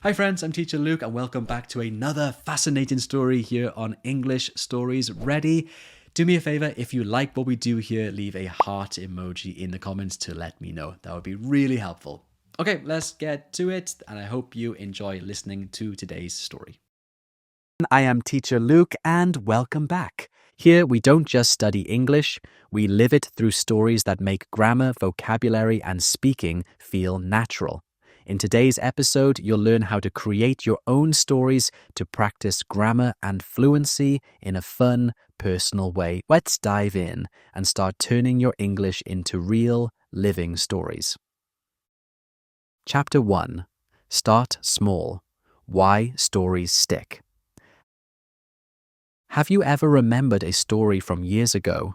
Hi friends, I'm Teacher Luke and welcome back to another fascinating story here on English Stories Ready. Do me a favor, if you like what we do here, leave a heart emoji in the comments to let me know. That would be really helpful. Okay, let's get to it, and I hope you enjoy listening to today's story. I am Teacher Luke and welcome back. Here we don't just study English, we live it through stories that make grammar, vocabulary, and speaking feel natural. In today's episode, you'll learn how to create your own stories to practice grammar and fluency in a fun, personal way. Let's dive in and start turning your English into real, living stories. Chapter 1. Start Small. Why Stories Stick. Have you ever remembered a story from years ago?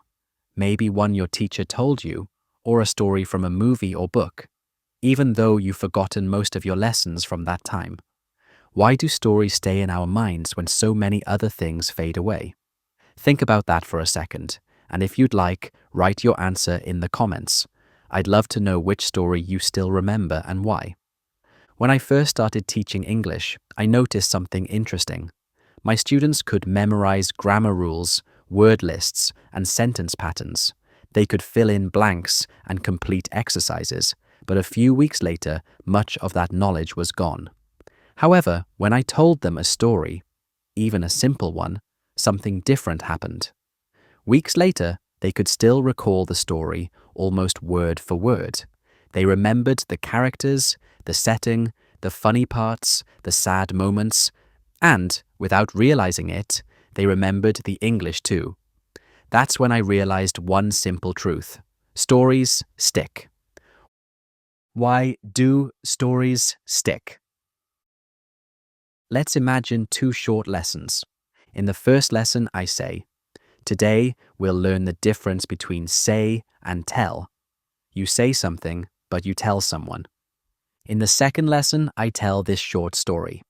Maybe one your teacher told you, or a story from a movie or book, even though you've forgotten most of your lessons from that time? Why do stories stay in our minds when so many other things fade away? Think about that for a second, and if you'd like, write your answer in the comments. I'd love to know which story you still remember and why. When I first started teaching English, I noticed something interesting. My students could memorize grammar rules, word lists, and sentence patterns. They could fill in blanks and complete exercises, but a few weeks later, much of that knowledge was gone. However, when I told them a story, even a simple one, something different happened. Weeks later, they could still recall the story almost word for word. They remembered the characters, the setting, the funny parts, the sad moments, and, without realizing it, they remembered the English too. That's when I realized one simple truth. Stories stick. Why do stories stick? Let's imagine two short lessons. In the first lesson, I say, today we'll learn the difference between say and tell. You say something, but you tell someone. In the second lesson, I tell this short story.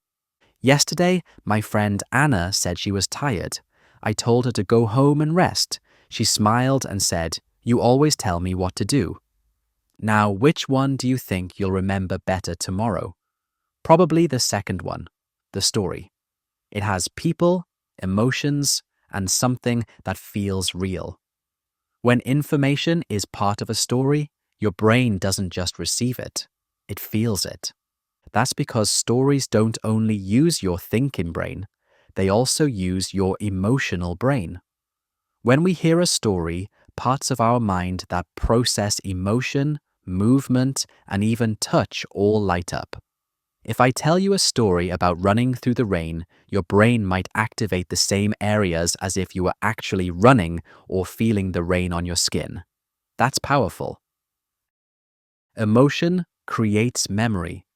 Yesterday, my friend Anna said she was tired. I told her to go home and rest. She smiled and said, "You always tell me what to do." Now, which one do you think you'll remember better tomorrow? Probably the second one, the story. It has people, emotions, and something that feels real. When information is part of a story, your brain doesn't just receive it, it feels it. That's because stories don't only use your thinking brain, they also use your emotional brain. When we hear a story, parts of our mind that process emotion, movement, and even touch all light up. If I tell you a story about running through the rain, your brain might activate the same areas as if you were actually running or feeling the rain on your skin. That's powerful. Emotion creates memory.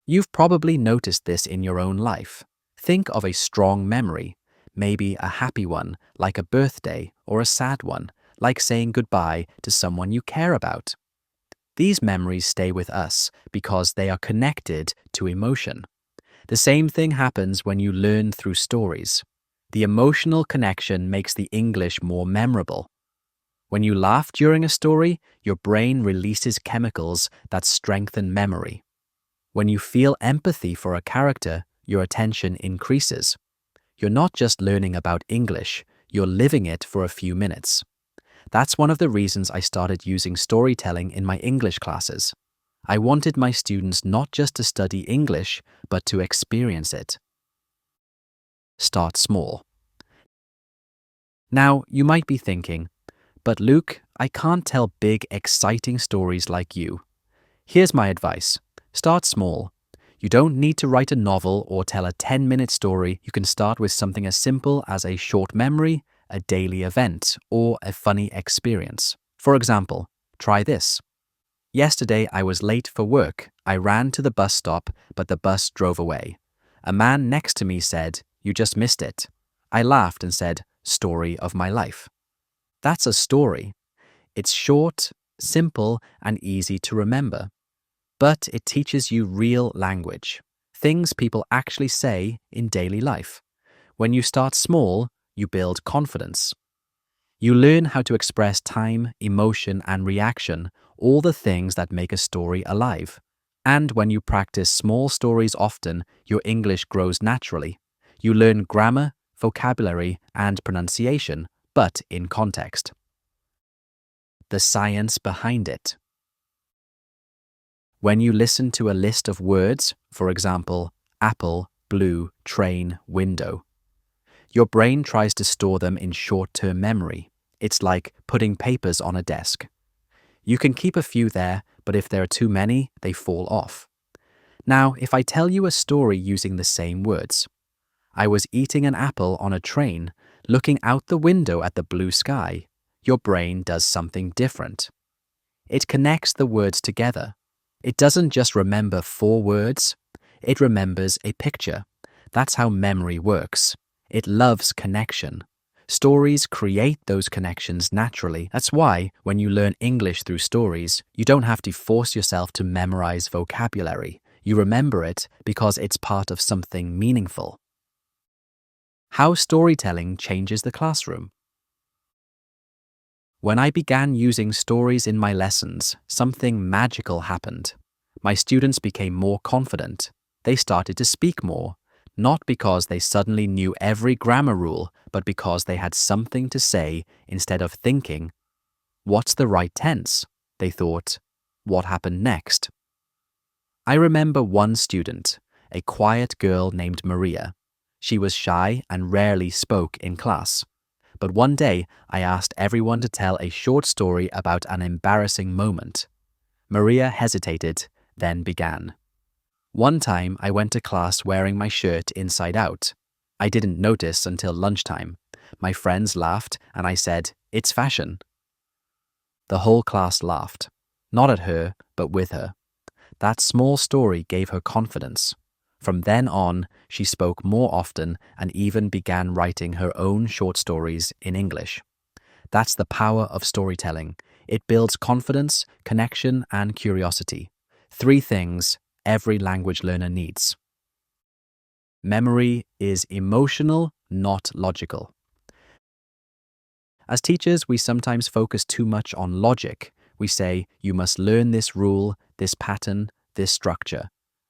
You've probably noticed this in your own life. Think of a strong memory, maybe a happy one, like a birthday, or a sad one, like saying goodbye to someone you care about. These memories stay with us because they are connected to emotion. The same thing happens when you learn through stories. The emotional connection makes the English more memorable. When you laugh during a story, your brain releases chemicals that strengthen memory. When you feel empathy for a character, your attention increases. You're not just learning about English, you're living it for a few minutes. That's one of the reasons I started using storytelling in my English classes. I wanted my students not just to study English, but to experience it. Start small. Now, you might be thinking, but Luke, I can't tell big, exciting stories like you. Here's my advice. Start small. You don't need to write a novel or tell a 10-minute story. You can start with something as simple as a short memory, a daily event, or a funny experience. For example, try this. Yesterday I was late for work. I ran to the bus stop, but the bus drove away. A man next to me said, "You just missed it." I laughed and said, "Story of my life." That's a story. It's short, simple, and easy to remember. But it teaches you real language, things people actually say in daily life. When you start small, you build confidence. You learn how to express time, emotion, and reaction, all the things that make a story alive. And when you practice small stories often, your English grows naturally. You learn grammar, vocabulary, and pronunciation, but in context. The science behind it. When you listen to a list of words, for example, apple, blue, train, window, your brain tries to store them in short-term memory. It's like putting papers on a desk. You can keep a few there, but if there are too many, they fall off. Now, if I tell you a story using the same words, I was eating an apple on a train, looking out the window at the blue sky, your brain does something different. It connects the words together. It doesn't just remember 4 words, it remembers a picture. That's how memory works. It loves connection. Stories create those connections naturally. That's why, when you learn English through stories, you don't have to force yourself to memorize vocabulary. You remember it because it's part of something meaningful. How storytelling changes the classroom. When I began using stories in my lessons, something magical happened. My students became more confident. They started to speak more, not because they suddenly knew every grammar rule, but because they had something to say instead of thinking, "What's the right tense?" They thought, "What happened next?" I remember one student, a quiet girl named Maria. She was shy and rarely spoke in class. But one day, I asked everyone to tell a short story about an embarrassing moment. Maria hesitated, then began. One time, I went to class wearing my shirt inside out. I didn't notice until lunchtime. My friends laughed, and I said, "It's fashion." The whole class laughed. Not at her, but with her. That small story gave her confidence. From then on, she spoke more often and even began writing her own short stories in English. That's the power of storytelling. It builds confidence, connection, and curiosity. 3 things every language learner needs. Memory is emotional, not logical. As teachers, we sometimes focus too much on logic. We say, you must learn this rule, this pattern, this structure.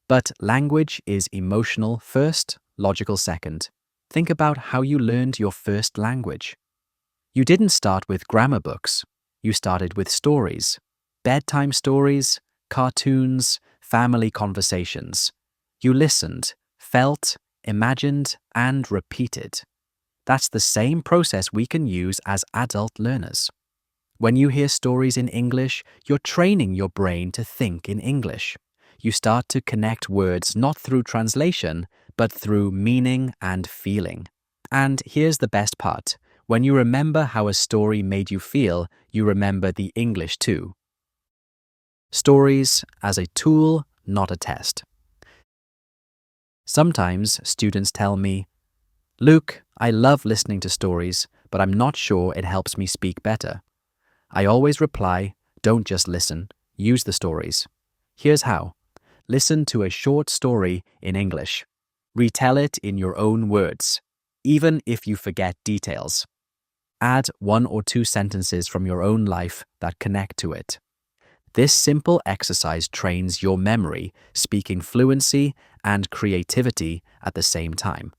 But language is emotional first, logical second. Think about how you learned your first language. You didn't start with grammar books. You started with stories. Bedtime stories, cartoons, family conversations. You listened, felt, imagined, and repeated. That's the same process we can use as adult learners. When you hear stories in English, you're training your brain to think in English. You start to connect words not through translation, but through meaning and feeling. And here's the best part. When you remember how a story made you feel, you remember the English too. Stories as a tool, not a test. Sometimes students tell me, "Luke, I love listening to stories, but I'm not sure it helps me speak better." I always reply, don't just listen, use the stories. Here's how. Listen to a short story in English. Retell it in your own words, even if you forget details. Add 1 or 2 sentences from your own life that connect to it. This simple exercise trains your memory, speaking fluency, and creativity at the same time.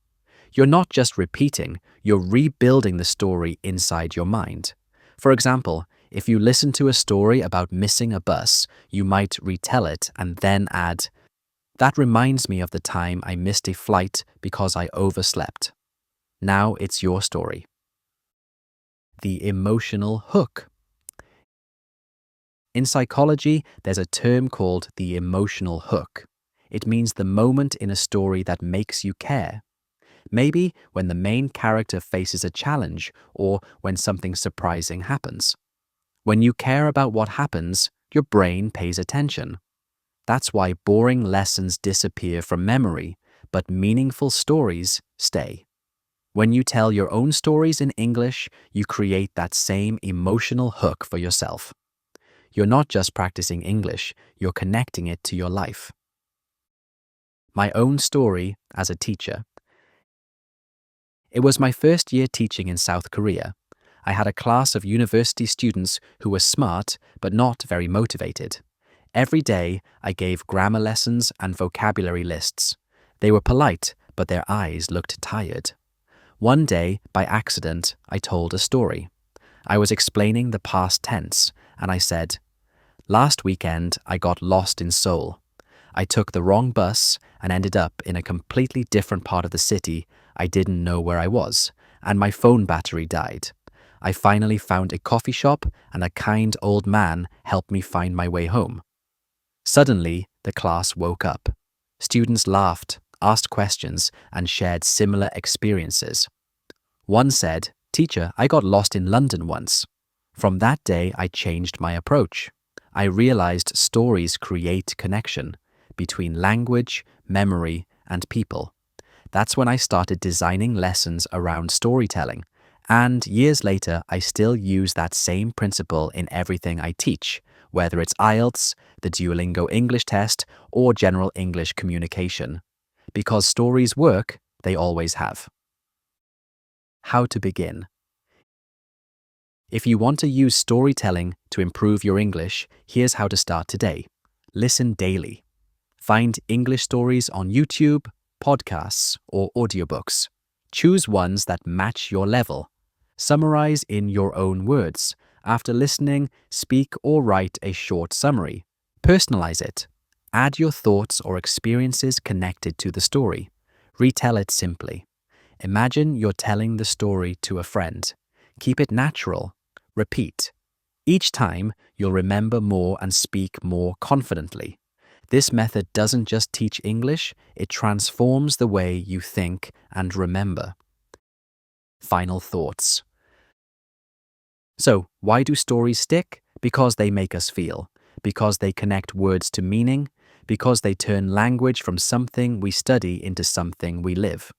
You're not just repeating, you're rebuilding the story inside your mind. For example, if you listen to a story about missing a bus, you might retell it and then add, "That reminds me of the time I missed a flight because I overslept." Now it's your story. The emotional hook. In psychology, there's a term called the emotional hook. It means the moment in a story that makes you care. Maybe when the main character faces a challenge or when something surprising happens. When you care about what happens, your brain pays attention. That's why boring lessons disappear from memory, but meaningful stories stay. When you tell your own stories in English, you create that same emotional hook for yourself. You're not just practicing English, you're connecting it to your life. My own story as a teacher. It was my first year teaching in South Korea. I had a class of university students who were smart but not very motivated. Every day, I gave grammar lessons and vocabulary lists. They were polite, but their eyes looked tired. One day, by accident, I told a story. I was explaining the past tense, and I said, "Last weekend, I got lost in Seoul. I took the wrong bus and ended up in a completely different part of the city. I didn't know where I was, and my phone battery died. I finally found a coffee shop, and a kind old man helped me find my way home." Suddenly, the class woke up. Students laughed, asked questions, and shared similar experiences. One said, "Teacher, I got lost in London once." From that day, I changed my approach. I realized stories create connection between language, memory, and people. That's when I started designing lessons around storytelling. And years later, I still use that same principle in everything I teach, whether it's IELTS, the Duolingo English test, or general English communication. Because stories work, they always have. How to begin. If you want to use storytelling to improve your English, here's how to start today. Listen daily. Find English stories on YouTube, podcasts, or audiobooks. Choose ones that match your level. Summarize in your own words. After listening, speak or write a short summary. Personalize it. Add your thoughts or experiences connected to the story. Retell it simply. Imagine you're telling the story to a friend. Keep it natural. Repeat. Each time, you'll remember more and speak more confidently. This method doesn't just teach English, it transforms the way you think and remember. Final thoughts. So, why do stories stick? Because they make us feel. Because they connect words to meaning. Because they turn language from something we study into something we live.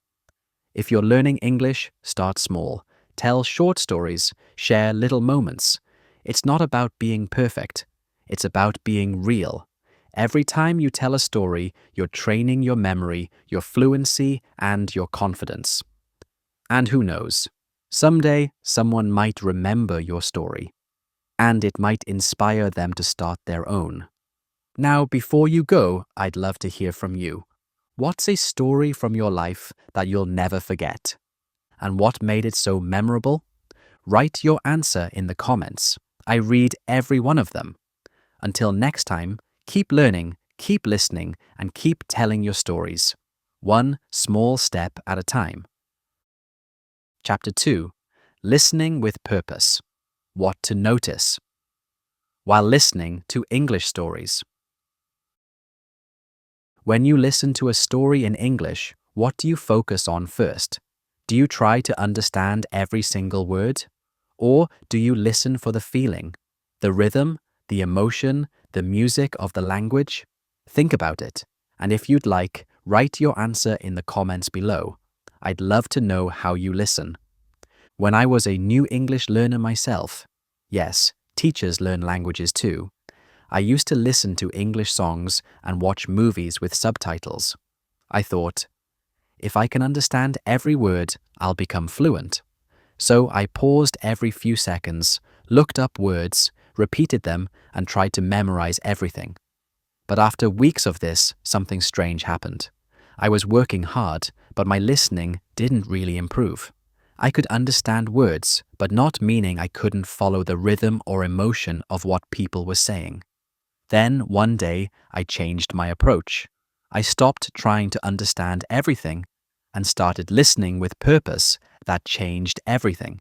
If you're learning English, start small. Tell short stories. Share little moments. It's not about being perfect. It's about being real. Every time you tell a story, you're training your memory, your fluency, and your confidence. And who knows? Someday, someone might remember your story, and it might inspire them to start their own. Now, before you go, I'd love to hear from you. What's a story from your life that you'll never forget? And what made it so memorable? Write your answer in the comments. I read every one of them. Until next time, keep learning, keep listening, and keep telling your stories. One small step at a time. Chapter 2. Listening with Purpose. What to notice while listening to English stories. When you listen to a story in English, what do you focus on first? Do you try to understand every single word? Or do you listen for the feeling, the rhythm, the emotion, the music of the language? Think about it, and if you'd like, write your answer in the comments below. I'd love to know how you listen. When I was a new English learner myself, yes, teachers learn languages too, I used to listen to English songs and watch movies with subtitles. I thought, if I can understand every word, I'll become fluent. So I paused every few seconds, looked up words, repeated them, and tried to memorize everything. But after weeks of this, something strange happened. I was working hard, but my listening didn't really improve. I could understand words, but not meaning I couldn't follow the rhythm or emotion of what people were saying. Then, one day, I changed my approach. I stopped trying to understand everything and started listening with purpose. That changed everything.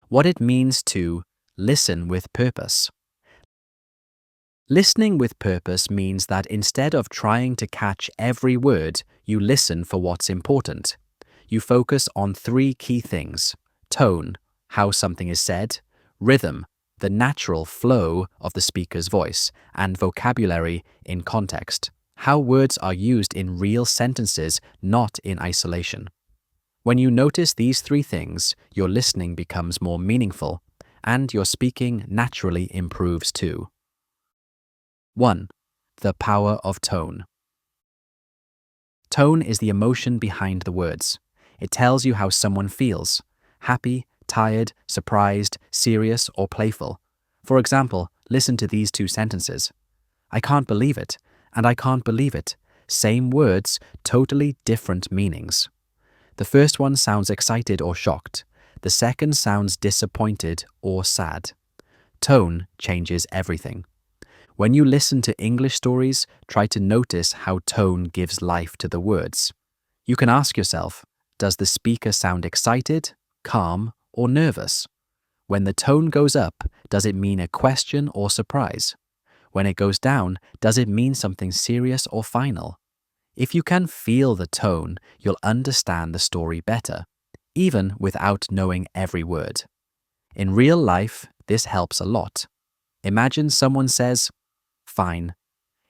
What it means to listen with purpose. Listening with purpose means that instead of trying to catch every word, you listen for what's important. You focus on 3 key things: tone, how something is said; rhythm, the natural flow of the speaker's voice; and vocabulary, in context, how words are used in real sentences, not in isolation. When you notice these 3 things, your listening becomes more meaningful, and your speaking naturally improves too. 1. The power of tone. Tone is the emotion behind the words. It tells you how someone feels: happy, tired, surprised, serious, or playful. For example, Listen to these two sentences. I can't believe it, and I can't believe it. Same words, totally different meanings. The first one sounds excited or shocked. The second sounds disappointed or sad. Tone changes everything. When you listen to English stories, try to notice how tone gives life to the words. You can ask yourself, does the speaker sound excited, calm, or nervous? When the tone goes up, does it mean a question or surprise? When it goes down, does it mean something serious or final? If you can feel the tone, you'll understand the story better, even without knowing every word. In real life, this helps a lot. Imagine someone says, fine.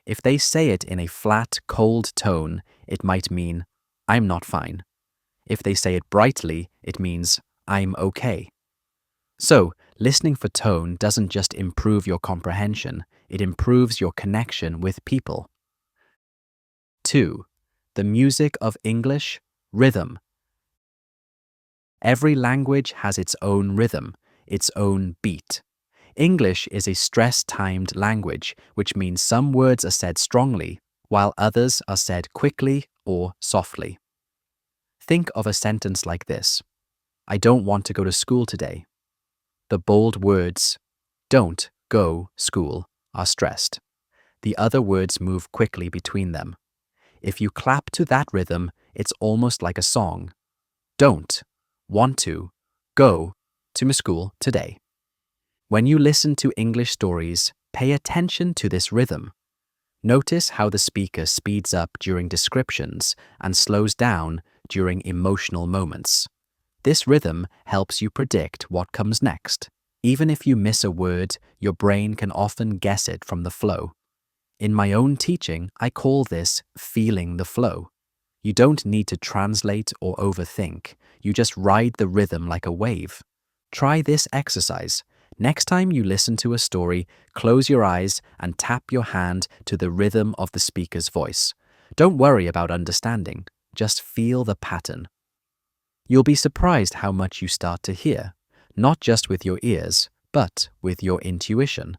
If they say it in a flat, cold tone, it might mean, I'm not fine. If they say it brightly, it means, I'm okay. So, listening for tone doesn't just improve your comprehension, it improves your connection with people. 2. The music of English, rhythm. Every language has its own rhythm, its own beat. English is a stress-timed language, which means some words are said strongly, while others are said quickly or softly. Think of a sentence like this. I don't want to go to school today. The bold words, don't go school, are stressed. The other words move quickly between them. If you clap to that rhythm, it's almost like a song. Don't, want to, go to school today. When you listen to English stories, pay attention to this rhythm. Notice how the speaker speeds up during descriptions and slows down during emotional moments. This rhythm helps you predict what comes next. Even if you miss a word, your brain can often guess it from the flow. In my own teaching, I call this feeling the flow. You don't need to translate or overthink. You just ride the rhythm like a wave. Try this exercise. Next time you listen to a story, close your eyes and tap your hand to the rhythm of the speaker's voice. Don't worry about understanding. Just feel the pattern. You'll be surprised how much you start to hear, not just with your ears, but with your intuition.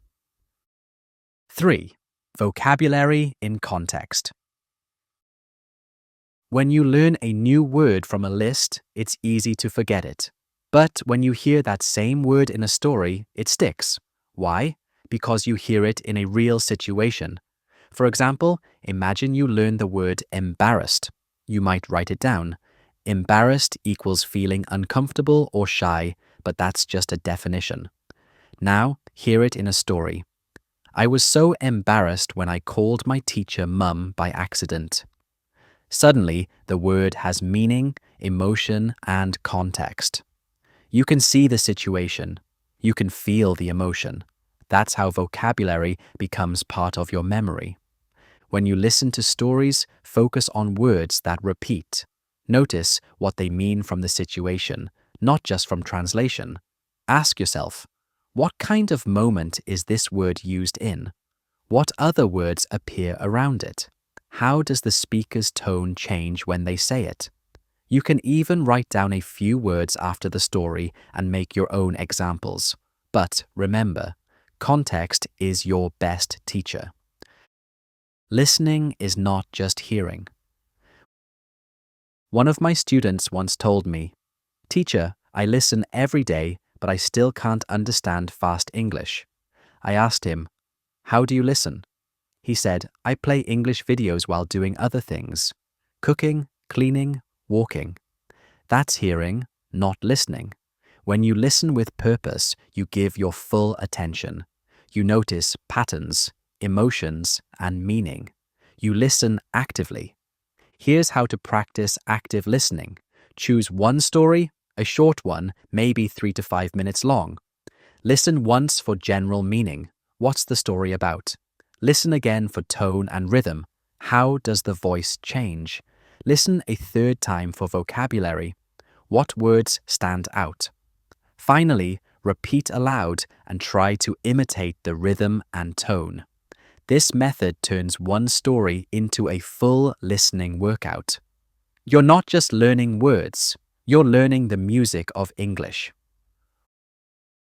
3. Vocabulary in context. When you learn a new word from a list, it's easy to forget it. But when you hear that same word in a story, it sticks. Why? Because you hear it in a real situation. For example, imagine you learn the word embarrassed. You might write it down. Embarrassed equals feeling uncomfortable or shy, but that's just a definition. Now, hear it in a story. I was so embarrassed when I called my teacher Mum by accident. Suddenly, the word has meaning, emotion, and context. You can see the situation. You can feel the emotion. That's how vocabulary becomes part of your memory. When you listen to stories, focus on words that repeat. Notice what they mean from the situation, not just from translation. Ask yourself, what kind of moment is this word used in? What other words appear around it? How does the speaker's tone change when they say it? You can even write down a few words after the story and make your own examples. But remember, context is your best teacher. Listening is not just hearing. One of my students once told me, "Teacher, I listen every day, but I still can't understand fast English." I asked him, "How do you listen?" He said, "I play English videos while doing other things. Cooking, cleaning, walking." That's hearing, not listening. When you listen with purpose, you give your full attention. You notice patterns, emotions, and meaning. You listen actively. Here's how to practice active listening. Choose one story, a short one, maybe 3 to 5 minutes long. Listen once for general meaning. What's the story about? Listen again for tone and rhythm. How does the voice change? Listen a third time for vocabulary. What words stand out? Finally, repeat aloud and try to imitate the rhythm and tone. This method turns one story into a full listening workout. You're not just learning words, you're learning the music of English.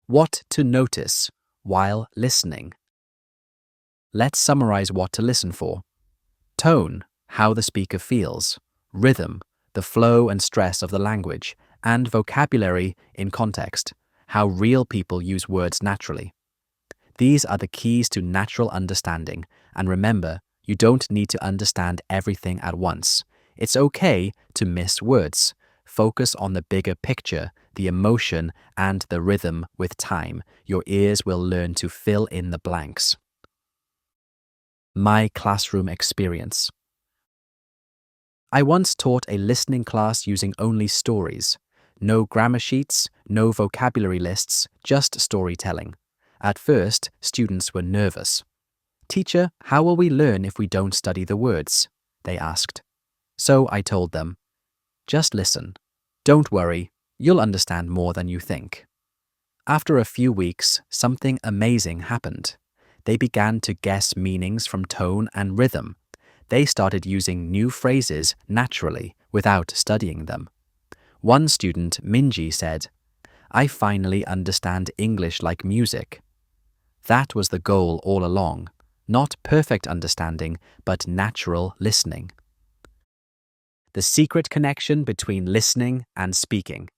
What to notice while listening. Let's summarize what to listen for. Tone, how the speaker feels. Rhythm, the flow and stress of the language. And vocabulary, in context, how real people use words naturally. These are the keys to natural understanding, and remember, you don't need to understand everything at once. It's okay to miss words. Focus on the bigger picture, the emotion, and the rhythm. With time, your ears will learn to fill in the blanks. My classroom experience. I once taught a listening class using only stories. No grammar sheets, no vocabulary lists, just storytelling. At first, students were nervous. "Teacher, how will we learn if we don't study the words?" they asked. So I told them, "Just listen. Don't worry, you'll understand more than you think." After a few weeks, something amazing happened. They began to guess meanings from tone and rhythm. They started using new phrases naturally without studying them. One student, Minji, said, "I finally understand English like music." That was the goal all along. Not perfect understanding, but natural listening. The secret connection between listening and speaking.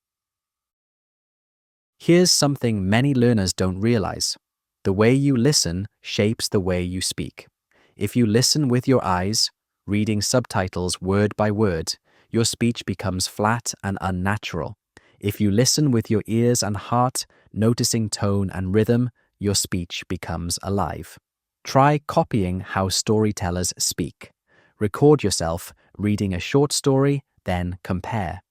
Here's something many learners don't realize. The way you listen shapes the way you speak. If you listen with your eyes, reading subtitles word by word, your speech becomes flat and unnatural. If you listen with your ears and heart, noticing tone and rhythm, your speech becomes alive. Try copying how storytellers speak. Record yourself reading a short story, then compare.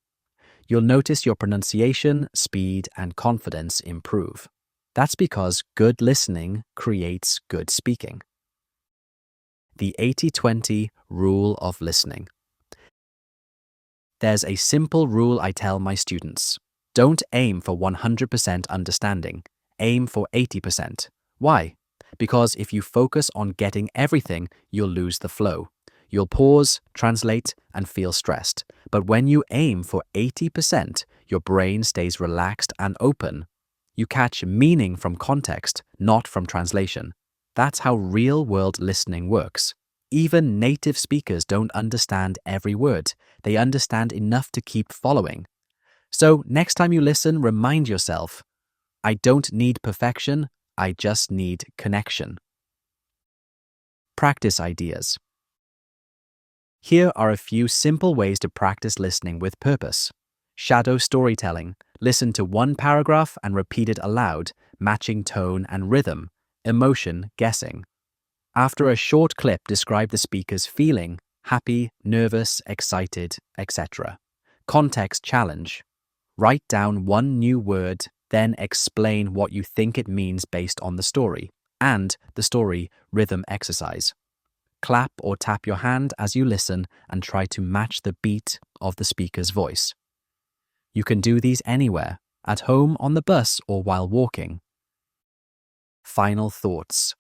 You'll notice your pronunciation, speed, and confidence improve. That's because good listening creates good speaking. The 80-20 rule of listening. There's a simple rule I tell my students. Don't aim for 100% understanding. Aim for 80%. Why? Because if you focus on getting everything, you'll lose the flow. You'll pause, translate, and feel stressed. But when you aim for 80%, your brain stays relaxed and open. You catch meaning from context, not from translation. That's how real-world listening works. Even native speakers don't understand every word. They understand enough to keep following. So next time you listen, remind yourself, I don't need perfection, I just need connection. Practice ideas. Here are a few simple ways to practice listening with purpose. Shadow storytelling. Listen to one paragraph and repeat it aloud, matching tone and rhythm. Emotion guessing. After a short clip, describe the speaker's feeling, happy, nervous, excited, etc. Context challenge. Write down one new word, then explain what you think it means based on the story, and the story rhythm exercise. Clap or tap your hand as you listen and try to match the beat of the speaker's voice. You can do these anywhere, at home, on the bus, or while walking. Final thoughts.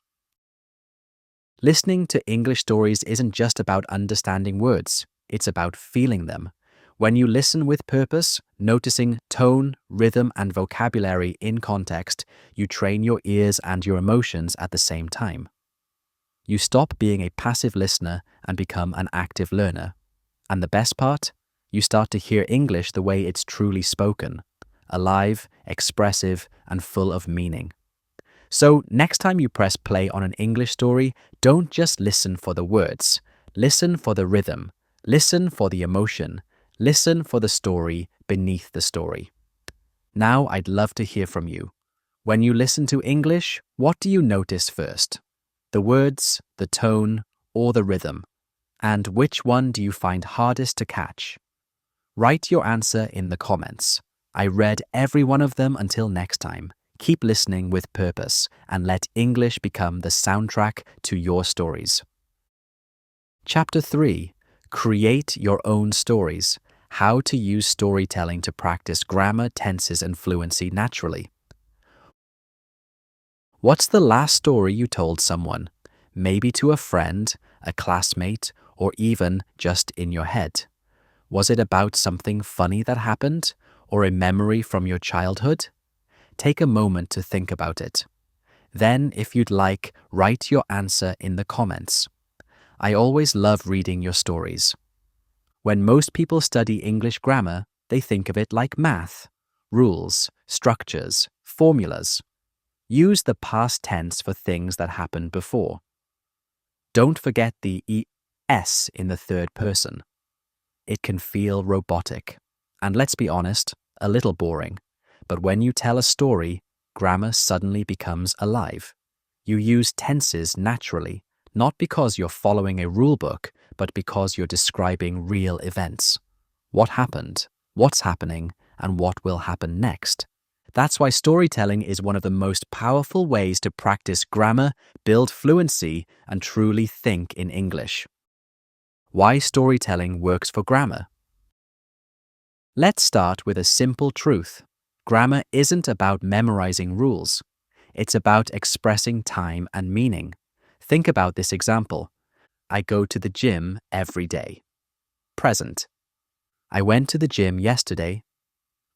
Listening to English stories isn't just about understanding words, it's about feeling them. When you listen with purpose, noticing tone, rhythm, and vocabulary in context, you train your ears and your emotions at the same time. You stop being a passive listener and become an active learner. And the best part? You start to hear English the way it's truly spoken, alive, expressive, and full of meaning. So next time you press play on an English story, don't just listen for the words. Listen for the rhythm. Listen for the emotion. Listen for the story beneath the story. Now I'd love to hear from you. When you listen to English, what do you notice first? The words, the tone, or the rhythm? And which one do you find hardest to catch? Write your answer in the comments. I read every one of them. Until next time. Keep listening with purpose and let English become the soundtrack to your stories. Chapter 3. Create your own stories. How to use storytelling to practice grammar, tenses, and fluency naturally. What's the last story you told someone? Maybe to a friend, a classmate, or even just in your head. Was it about something funny that happened, or a memory from your childhood? Take a moment to think about it. Then, if you'd like, write your answer in the comments. I always love reading your stories. When most people study English grammar, they think of it like math: rules, structures, formulas. Use the past tense for things that happened before. Don't forget the es in the third person. It can feel robotic, and let's be honest, a little boring. But when you tell a story, grammar suddenly becomes alive. You use tenses naturally, not because you're following a rulebook, but because you're describing real events. What happened, what's happening, and what will happen next. That's why storytelling is one of the most powerful ways to practice grammar, build fluency, and truly think in English. Why storytelling works for grammar. Let's start with a simple truth. Grammar isn't about memorizing rules. It's about expressing time and meaning. Think about this example. I go to the gym every day. Present. I went to the gym yesterday.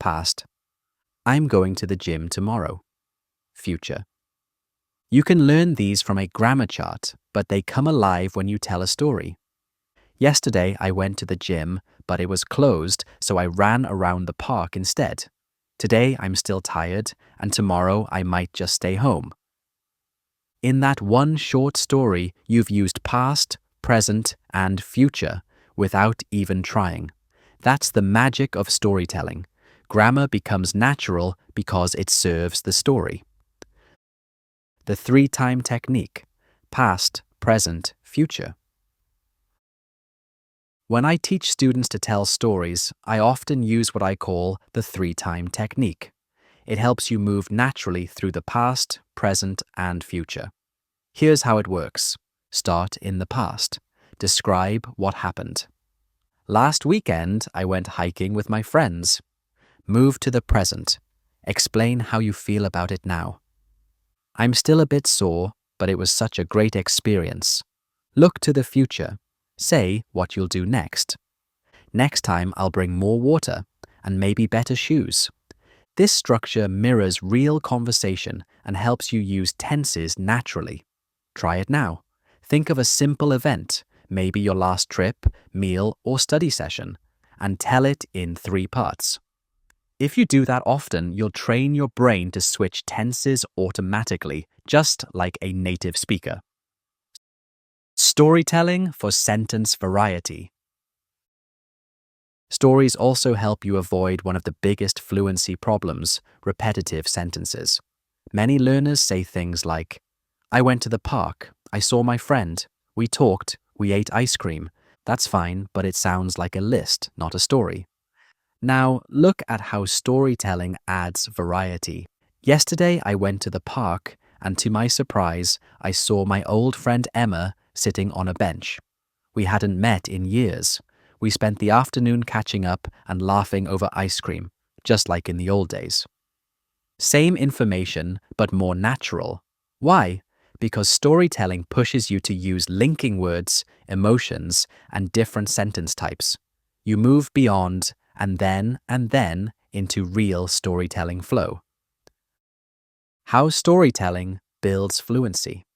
Past. I'm going to the gym tomorrow. Future. You can learn these from a grammar chart, but they come alive when you tell a story. Yesterday I went to the gym, but it was closed, so I ran around the park instead. Today I'm still tired, and tomorrow I might just stay home. In that one short story, you've used past, present, and future without even trying. That's the magic of storytelling. Grammar becomes natural because it serves the story. The 3-time technique: past, present, future. When I teach students to tell stories, I often use what I call the 3-time technique. It helps you move naturally through the past, present, and future. Here's how it works. Start in the past. Describe what happened. Last weekend, I went hiking with my friends. Move to the present. Explain how you feel about it now. I'm still a bit sore, but it was such a great experience. Look to the future. Say what you'll do next. Next time I'll bring more water and maybe better shoes. This structure mirrors real conversation and helps you use tenses naturally. Try it now. Think of a simple event, maybe your last trip, meal, or study session, and tell it in 3 parts. If you do that often, you'll train your brain to switch tenses automatically, just like a native speaker. Storytelling for sentence variety. Stories also help you avoid one of the biggest fluency problems: repetitive sentences. Many learners say things like, I went to the park, I saw my friend, we talked, we ate ice cream. That's fine, but it sounds like a list, not a story. Now, look at how storytelling adds variety. Yesterday, I went to the park, and to my surprise, I saw my old friend Emma sitting on a bench. We hadn't met in years. We spent the afternoon catching up and laughing over ice cream, just like in the old days. Same information, but more natural. Why? Because storytelling pushes you to use linking words, emotions, and different sentence types. You move beyond and then into real storytelling flow. How storytelling builds fluency.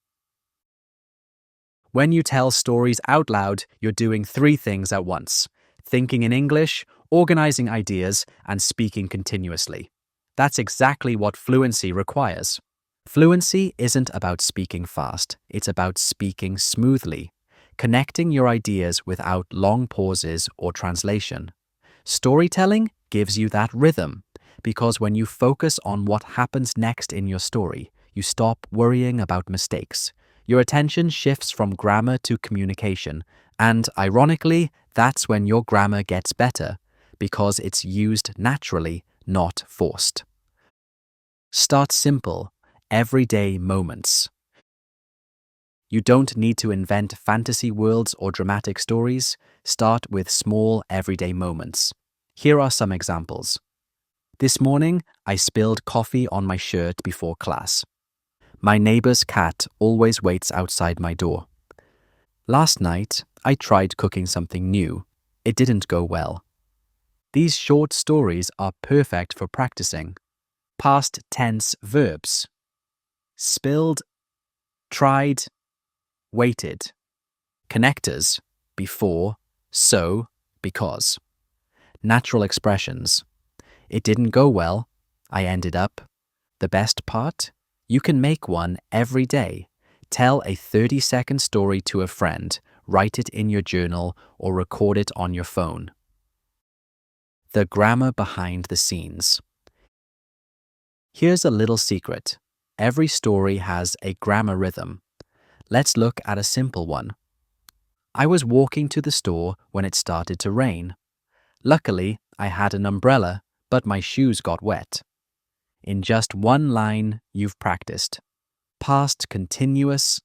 When you tell stories out loud, you're doing 3 things at once: thinking in English, organizing ideas, and speaking continuously. That's exactly what fluency requires. Fluency isn't about speaking fast, it's about speaking smoothly, connecting your ideas without long pauses or translation. Storytelling gives you that rhythm, because when you focus on what happens next in your story, you stop worrying about mistakes. Your attention shifts from grammar to communication, and ironically, that's when your grammar gets better, because it's used naturally, not forced. Start simple, everyday moments. You don't need to invent fantasy worlds or dramatic stories. Start with small, everyday moments. Here are some examples. This morning, I spilled coffee on my shirt before class. My neighbor's cat always waits outside my door. Last night, I tried cooking something new. It didn't go well. These short stories are perfect for practicing. Past tense verbs. spilled, tried, waited. Connectors, before, so, because. Natural expressions. It didn't go well. I ended up. The best part? You can make one every day. Tell a 30-second story to a friend, write it in your journal, or record it on your phone. The grammar behind the scenes. Here's a little secret. Every story has a grammar rhythm. Let's look at a simple one. I was walking to the store when it started to rain. Luckily, I had an umbrella, but my shoes got wet. In just one line, you've practiced. Past continuous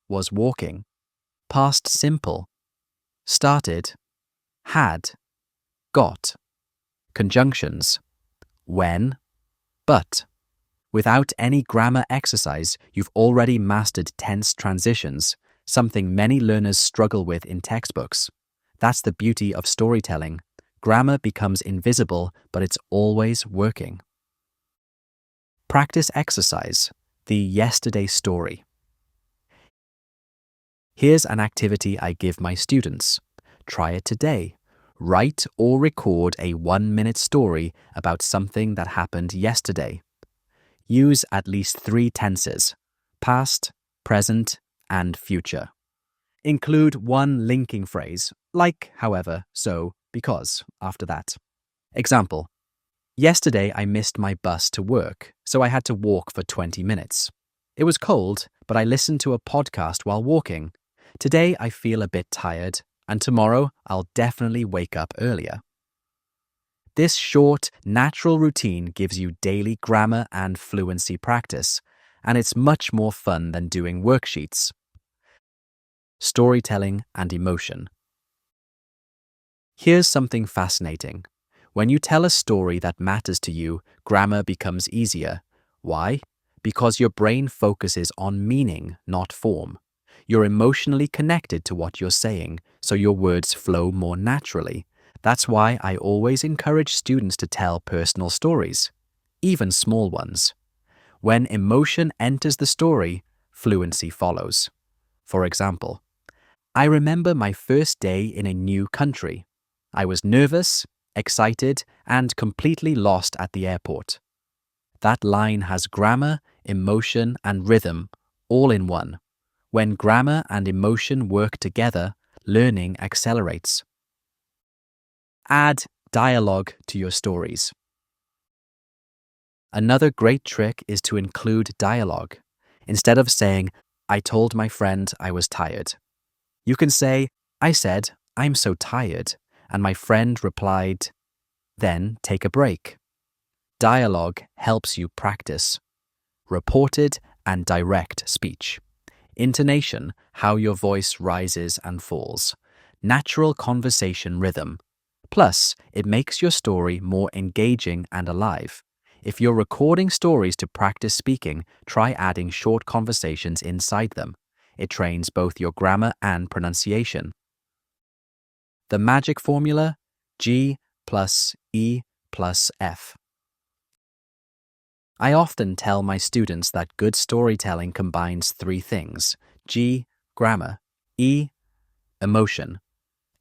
was walking. Past simple started, had, got. Conjunctions when, but. Without any grammar exercise, you've already mastered tense transitions, something many learners struggle with in textbooks. That's the beauty of storytelling. Grammar becomes invisible, but it's always working. Practice exercise, the yesterday story. Here's an activity I give my students. Try it today. Write or record a 1-minute story about something that happened yesterday. Use at least 3 tenses: past, present, and future. Include one linking phrase, like, however, so, because, after that. Example: yesterday I missed my bus to work, so I had to walk for 20 minutes. It was cold, but I listened to a podcast while walking. Today I feel a bit tired, and tomorrow I'll definitely wake up earlier. This short, natural routine gives you daily grammar and fluency practice, and it's much more fun than doing worksheets. Storytelling and emotion. Here's something fascinating. When you tell a story that matters to you, grammar becomes easier. Why? Because your brain focuses on meaning, not form. You're emotionally connected to what you're saying, so your words flow more naturally. That's why I always encourage students to tell personal stories, even small ones. When emotion enters the story, fluency follows. For example, I remember my first day in a new country. I was nervous, excited, and completely lost at the airport. That line has grammar, emotion, and rhythm all in one. When grammar and emotion work together, learning accelerates. Add dialogue to your stories. Another great trick is to include dialogue. Instead of saying, I told my friend I was tired, you can say, I said, I'm so tired, and my friend replied, then take a break. Dialogue helps you practice reported and direct speech. Intonation, how your voice rises and falls. Natural conversation rhythm. Plus, it makes your story more engaging and alive. If you're recording stories to practice speaking, try adding short conversations inside them. It trains both your grammar and pronunciation. The magic formula: G plus E plus F. I often tell my students that good storytelling combines 3 things: G, grammar; E, emotion;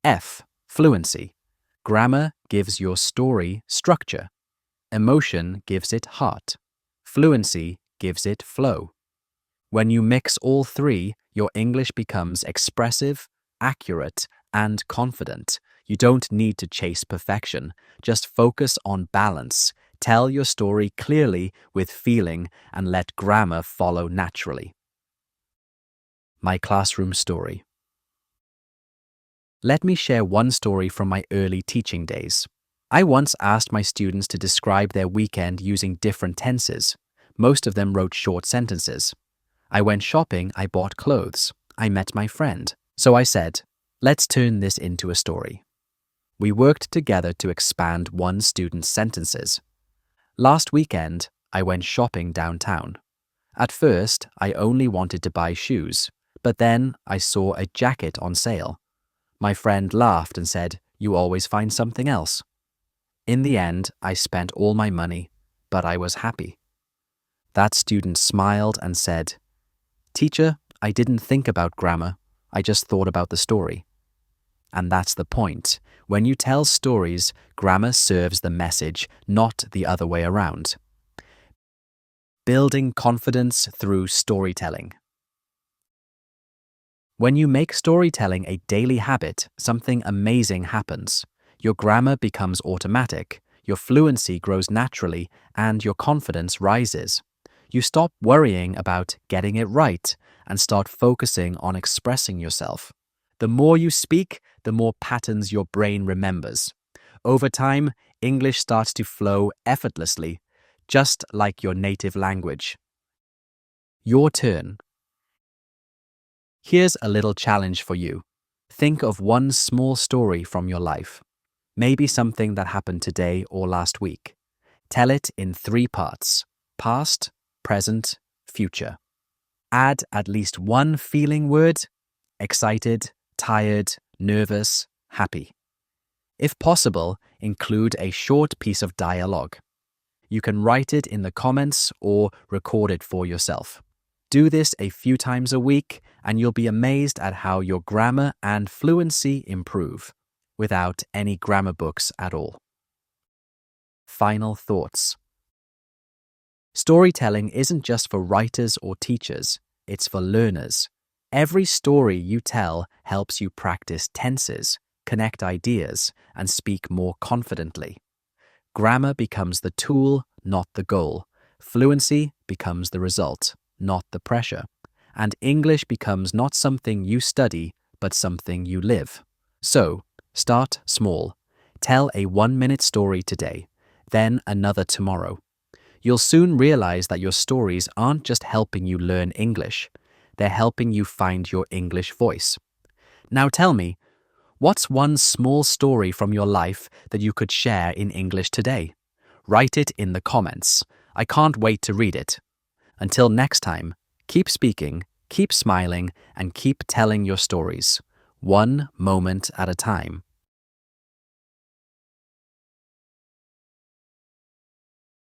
F, fluency. Grammar gives your story structure. Emotion gives it heart. Fluency gives it flow. When you mix all 3, your English becomes expressive, accurate, and confident. You don't need to chase perfection. Just focus on balance. Tell your story clearly with feeling and let grammar follow naturally. My classroom story. Let me share one story from my early teaching days. I once asked my students to describe their weekend using different tenses. Most of them wrote short sentences. I went shopping, I bought clothes, I met my friend. So I said, let's turn this into a story. We worked together to expand one student's sentences. Last weekend, I went shopping downtown. At first, I only wanted to buy shoes, but then I saw a jacket on sale. My friend laughed and said, you always find something else. In the end, I spent all my money, but I was happy. That student smiled and said, "Teacher, I didn't think about grammar. I just thought about the story." And that's the point. When you tell stories, grammar serves the message, not the other way around. Building confidence through storytelling. When you make storytelling a daily habit, something amazing happens. Your grammar becomes automatic, your fluency grows naturally, and your confidence rises. You stop worrying about getting it right and start focusing on expressing yourself. The more you speak, the more patterns your brain remembers. Over time, English starts to flow effortlessly, just like your native language. Your turn. Here's a little challenge for you. Think of one small story from your life. Maybe something that happened today or last week. Tell it in 3 parts: past, present, future. Add at least one feeling word: excited, tired, nervous, happy. If possible, include a short piece of dialogue. You can write it in the comments or record it for yourself. Do this a few times a week, and you'll be amazed at how your grammar and fluency improve without any grammar books at all. Final thoughts. Storytelling isn't just for writers or teachers, it's for learners. Every story you tell helps you practice tenses, connect ideas, and speak more confidently. Grammar becomes the tool, not the goal. Fluency becomes the result, not the pressure. And English becomes not something you study, but something you live. So, start small. Tell a 1-minute story today, then another tomorrow. You'll soon realize that your stories aren't just helping you learn English, they're helping you find your English voice. Now tell me, what's one small story from your life that you could share in English today? Write it in the comments. I can't wait to read it. Until next time, keep speaking, keep smiling, and keep telling your stories, one moment at a time.